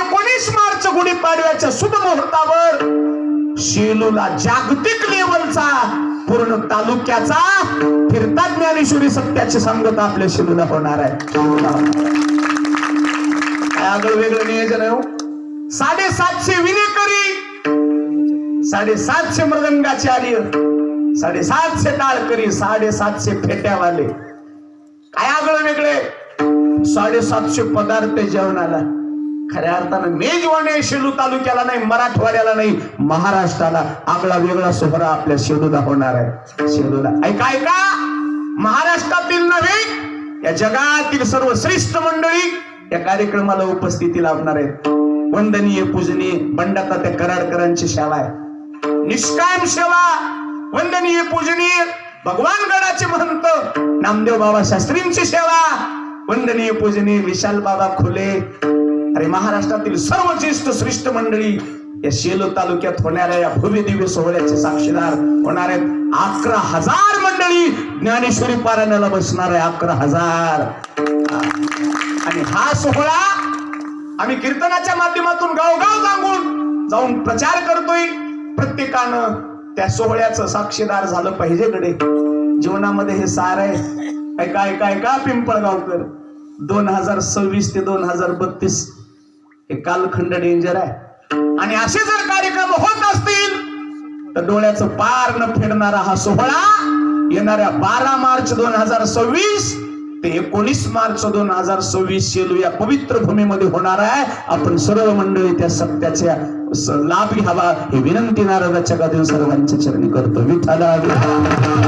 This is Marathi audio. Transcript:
19 मार्च गुढीपाडव्याच्या शुभ मुहूर्तावर शेलूला जागतिक लेवलचा पूर्ण तालुक्याचा फिरता ज्ञानेश्वरी सत्याची सांगत आपल्या शेलूला होणार आहे. काय आगळ वेगळं नियोजन आहे हो. 750 विनेकरी, 750 मृदंगाचार्य, 750 टाळकरी, 750 फेट्यावाले. काय आगळ वेगळे, 750 पदार्थ जेवणाला. खऱ्या अर्थानं मेजवानी शेलू तालुक्याला नाही, मराठवाड्याला नाही, महाराष्ट्राला आगळा वेगळा सोहळा आपल्या शेलूला होणार आहे. शेलूला ऐका ऐका, महाराष्ट्रातील नव्हे या जगातील सर्व श्रेष्ठ मंडळी या कार्यक्रमाला उपस्थिती लाभणार आहेत. वंदनीय पूजनीय बंडाता त्या कराडकरांची सेवा आहे, निष्काम सेवा. वंदनीय पूजनीय भगवान गडाचे महंत नामदेव बाबा शास्त्रींची सेवा. वंदनीय पूजनीय विशाल बाबा खुले. अरे महाराष्ट्रातील सर्व ज्येष्ठ श्रेष्ठ मंडळी या शेलू तालुक्यात होणाऱ्या या भव्य दिव्य सोहळ्याचे साक्षीदार होणार आहेत. 11,000 मंडळी ज्ञानेश्वरी पारायणाला बसणार आहे. 11,000. आणि हा सोहळा आम्ही कीर्तनाच्या माध्यमातून गावगाव जाऊन प्रचार करतोय. प्रत्येकानं त्या सोहळ्याचं साक्षीदार झालं पाहिजे. कडे जीवनामध्ये हे सार आहे. ऐका ऐका ऐका पिंपळगावकर, 2026 ते 2032 हे कालखंड डेंजर आहे. आणि असे जर कार्यक्रम होत असतील तर डोळ्याचं पार न फेडणारा हा सोहळा येणाऱ्या 12 मार्च 2026 ते 19 मार्च 2026 शेलू या पवित्र भूमीमध्ये होणार आहे. आपण सर्व मंडळी त्या सत्याच्या लाभ घ्यावा ही विनंती नारदाच्या गादीवर सर्वांच्या चरणी करतो. विठ्ठला.